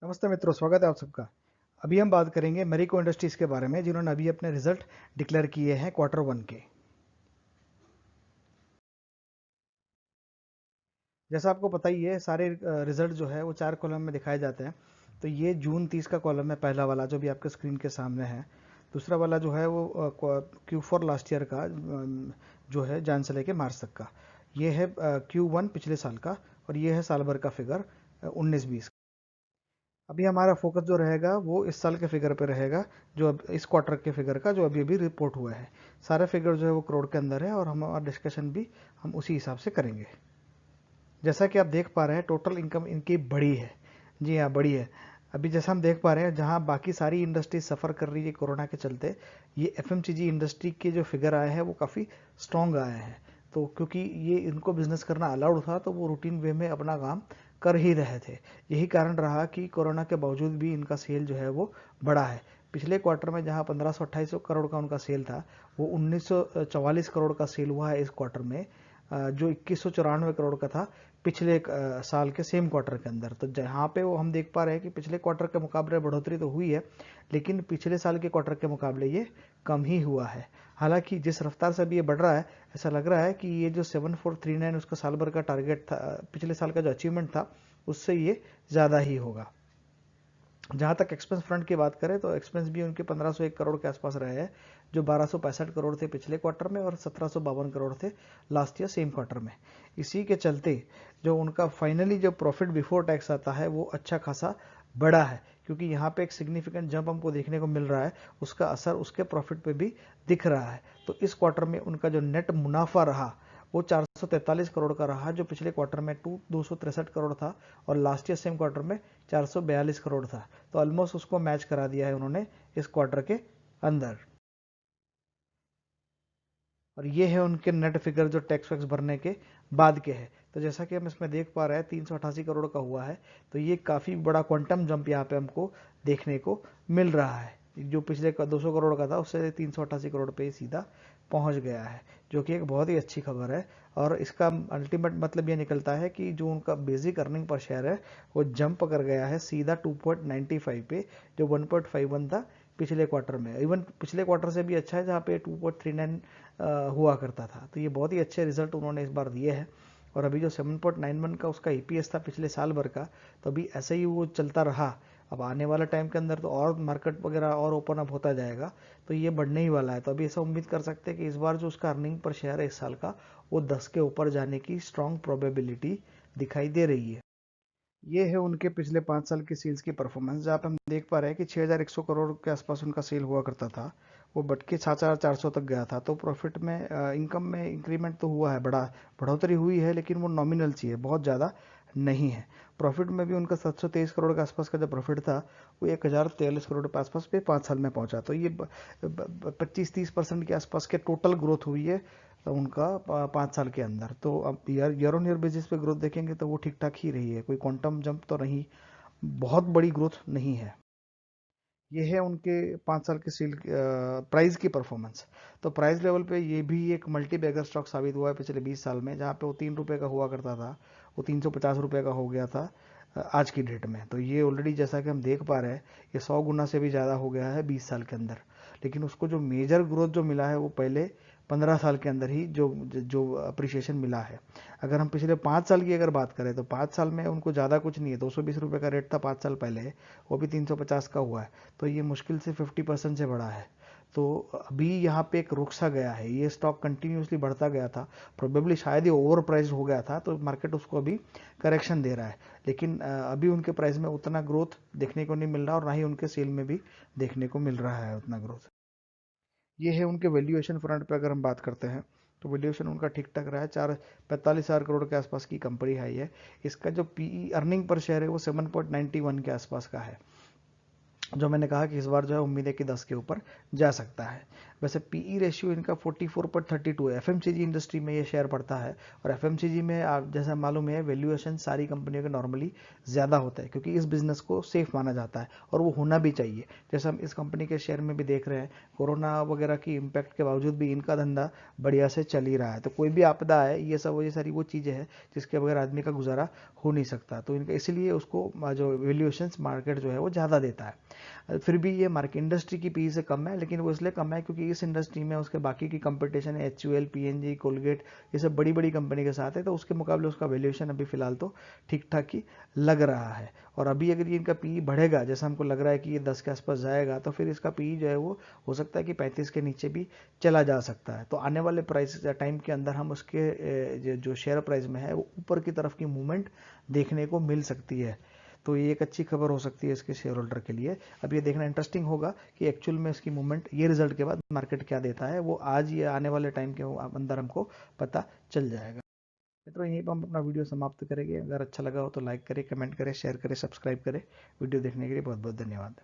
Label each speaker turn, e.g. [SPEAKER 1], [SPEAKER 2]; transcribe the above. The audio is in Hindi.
[SPEAKER 1] नमस्ते मित्रों, स्वागत है आप सबका। अभी हम बात करेंगे मैरिको इंडस्ट्रीज के बारे में, जिन्होंने अभी अपने रिजल्ट डिक्लेयर किए हैं Q1 के। जैसा आपको पता ही है, सारे रिजल्ट जो है वो 4 कॉलम में दिखाए जाते हैं। तो ये जून 30 का कॉलम है, पहला वाला जो भी आपके स्क्रीन के सामने है। दूसरा वाला जो है वो Q4 लास्ट ईयर का, जो है जन से लेके मार्च तक का। ये है Q1 पिछले साल का, और ये है साल भर का फिगर 19-20। अभी हमारा फोकस जो रहेगा वो इस साल के फिगर पे रहेगा, जो अब इस क्वार्टर के फिगर का, जो अभी अभी रिपोर्ट हुआ है। सारे फिगर जो है वो करोड़ के अंदर है, और हमारा डिस्कशन भी हम उसी हिसाब से करेंगे। जैसा कि आप देख पा रहे हैं, टोटल इनकम इनकी बड़ी है। जी हाँ, बड़ी है। अभी जैसा हम देख पा रहे हैं, जहाँ बाकी सारी इंडस्ट्री सफ़र कर रही है कोरोना के चलते, ये एफएमसीजी इंडस्ट्री के जो फिगर आए हैं वो काफ़ी स्ट्रॉन्ग आए हैं। तो क्योंकि ये इनको बिजनेस करना अलाउड था, तो वो रूटीन वे में अपना काम कर ही रहे थे। यही कारण रहा कि कोरोना के बावजूद भी इनका सेल जो है वो बढ़ा है। पिछले क्वार्टर में जहाँ 1528 करोड़ का उनका सेल था, वो 1944 करोड़ का सेल हुआ है इस क्वार्टर में, जो 2194 करोड़ का था पिछले साल के सेम क्वार्टर के अंदर। तो जहाँ पे वो हम देख पा रहे हैं कि पिछले क्वार्टर के मुकाबले बढ़ोतरी तो हुई है, लेकिन पिछले साल के क्वार्टर के मुकाबले ये कम ही हुआ है। हालांकि जिस रफ्तार से अभी ये बढ़ रहा है, ऐसा लग रहा है कि ये जो 7439 उसका साल भर का टारगेट था, पिछले साल का जो अचीवमेंट था, उससे ये ज़्यादा ही होगा। जहाँ तक एक्सपेंस फ्रंट की बात करें, तो एक्सपेंस भी उनके 1501 करोड़ के आसपास रहे हैं, जो 1265 करोड़ थे पिछले क्वार्टर में, और 1752 करोड़ थे लास्ट ईयर सेम क्वार्टर में। इसी के चलते जो उनका फाइनली जो प्रॉफिट बिफोर टैक्स आता है वो अच्छा खासा बड़ा है, क्योंकि यहाँ पे एक सिग्निफिकेंट जंप हमको देखने को मिल रहा है। उसका असर उसके प्रॉफिट पे भी दिख रहा है। तो इस क्वार्टर में उनका जो नेट मुनाफा रहा वो 443 करोड़ का रहा, जो पिछले क्वार्टर में 263 करोड़ था, और लास्ट ईयर सेम क्वार्टर में 442 करोड़ था। तो ऑलमोस्ट उसको मैच करा दिया है उन्होंने इस क्वार्टर के अंदर। और ये है उनके नेट फिगर जो टैक्स वैक्स भरने के बाद के हैं। तो जैसा कि हम इसमें देख पा रहे हैं, 388 करोड़ का हुआ है। तो ये काफ़ी बड़ा क्वांटम जंप यहाँ पे हमको देखने को मिल रहा है। जो पिछले का 200 करोड़ का था, उससे 388 करोड़ पे ही सीधा पहुंच गया है, जो कि एक बहुत ही अच्छी खबर है। और इसका अल्टीमेट मतलब ये निकलता है कि जो उनका बेसिक अर्निंग पर शेयर है, वो जंप कर गया है सीधा 2.95 पे, जो 1.51 था पिछले क्वार्टर में। इवन पिछले क्वार्टर से भी अच्छा है, जहाँ पे 2.39 हुआ करता था। तो ये बहुत ही अच्छे रिजल्ट उन्होंने इस बार दिए हैं। और अभी जो 7.91 का उसका ईपीएस था पिछले साल भर का, तो अभी ऐसे ही वो चलता रहा। अब आने वाले टाइम के अंदर तो और मार्केट वगैरह और ओपन अप होता जाएगा, तो ये बढ़ने ही वाला है। तो अभी ऐसा उम्मीद कर सकते हैं कि इस बार जो उसका अर्निंग पर शेयर है इस साल का, वो 10 के ऊपर जाने की स्ट्रांग प्रोबेबिलिटी दिखाई दे रही है। ये है उनके पिछले 5 साल की सेल्स की परफॉर्मेंस, जहाँ पे हम देख पा रहे हैं कि 6100 करोड़ के आसपास उनका सेल हुआ करता था, वो बढ़ के 7400 तक गया था। तो प्रॉफिट में, इनकम में इंक्रीमेंट तो हुआ है, बढ़ोतरी हुई है, लेकिन वो नॉमिनल सी है, बहुत ज़्यादा नहीं है। प्रॉफिट में भी उनका 723 करोड़ के आसपास का जो प्रॉफिट था, वो 1043 करोड़ के आसपास पे 5 साल में पहुंचा। तो ये 25-30% के आसपास के टोटल ग्रोथ हुई है उनका 5 साल के अंदर। तो अब ईयर ऑन ईयर बेसिस पे ग्रोथ देखेंगे तो वो ठीक ठाक ही रही है, कोई क्वांटम जंप तो नहीं, बहुत बड़ी ग्रोथ नहीं है। ये है उनके 5 साल के सील प्राइस की परफॉर्मेंस। तो प्राइस लेवल पे ये भी एक मल्टी बैगर स्टॉक साबित हुआ है पिछले 20 साल में, जहाँ पे वो 3 रुपये का हुआ करता था, वो 350 रुपये का हो गया था आज की डेट में। तो ये ऑलरेडी, जैसा कि हम देख पा रहे हैं, ये 100 गुना से भी ज़्यादा हो गया है 20 साल के अंदर। लेकिन उसको जो मेजर ग्रोथ जो मिला है, वो पहले 15 साल के अंदर ही जो जो अप्रिशिएशन मिला है। अगर हम पिछले 5 साल की अगर बात करें, तो 5 साल में उनको ज़्यादा कुछ नहीं है। 220 रुपये का रेट था 5 साल पहले, वो भी 350 का हुआ है। तो ये मुश्किल से 50% से बढ़ा है। तो अभी यहाँ पे एक रुक सा गया है, ये स्टॉक कंटिन्यूसली बढ़ता गया था, प्रोबेबली शायद ये ओवर प्राइस हो गया था, तो मार्केट उसको अभी करेक्शन दे रहा है। लेकिन अभी उनके प्राइस में उतना ग्रोथ देखने को नहीं मिल रहा, और ना ही उनके सेल में भी देखने को मिल रहा है उतना ग्रोथ। ये है उनके वैल्यूएशन फ्रंट पे अगर हम बात करते हैं, तो वैल्यूएशन उनका ठीक ठाक रहा है, 45,000 करोड़ के आसपास की कंपनी है ये। इसका जो पीई अर्निंग पर शेयर है वो 7.91 के आसपास का है, जो मैंने कहा कि इस बार जो है उम्मीद है कि 10 के ऊपर जा सकता है। वैसे पीई रेशियो इनका 44.32 है। एफएमसीजी इंडस्ट्री में ये शेयर पड़ता है, और एफएमसीजी में आप जैसा मालूम है वैल्यूएशन सारी कंपनियों के नॉर्मली ज़्यादा होता है, क्योंकि इस बिजनेस को सेफ माना जाता है और वो होना भी चाहिए। जैसा हम इस कंपनी के शेयर में भी देख रहे हैं, कोरोना वगैरह की इम्पैक्ट के बावजूद भी इनका धंधा बढ़िया से चल ही रहा है। तो कोई भी आपदा है, ये सारी वो चीज़ें हैं जिसके बगैर आदमी का गुजारा हो नहीं सकता, तो इनका इसलिए उसको जो वैल्यूएशंस मार्केट जो है वो ज़्यादा देता है। फिर भी ये मार्केट इंडस्ट्री की पी से कम है, लेकिन वो इसलिए कम है क्योंकि इस इंडस्ट्री में उसके बाकी की कंपटीशन है, HUL, PNG, कोलगेट, ये सब बड़ी बड़ी कंपनी के साथ है, तो उसके मुकाबले उसका वैल्यूएशन अभी फिलहाल तो ठीक ठाक ही लग रहा है। और अभी अगर ये इनका पी बढ़ेगा, जैसा हमको लग रहा है कि ये 10 के आसपास जाएगा, तो फिर इसका पी जो है वो हो सकता है कि 35 के नीचे भी चला जा सकता है। तो आने वाले प्राइस टाइम के अंदर हम उसके जो शेयर प्राइस में है वो ऊपर की तरफ की मूवमेंट देखने को मिल सकती है। तो ये एक अच्छी खबर हो सकती है इसके शेयर होल्डर के लिए। अब ये देखना इंटरेस्टिंग होगा कि एक्चुअल में इसकी मूवमेंट ये रिजल्ट के बाद मार्केट क्या देता है, वो आज ये आने वाले टाइम के अंदर हमको पता चल जाएगा। तो यहीं पर हम अपना वीडियो समाप्त करेंगे। अगर अच्छा लगा हो तो लाइक करें, कमेंट करें, शेयर करें, सब्सक्राइब करें। वीडियो देखने के लिए बहुत बहुत धन्यवाद।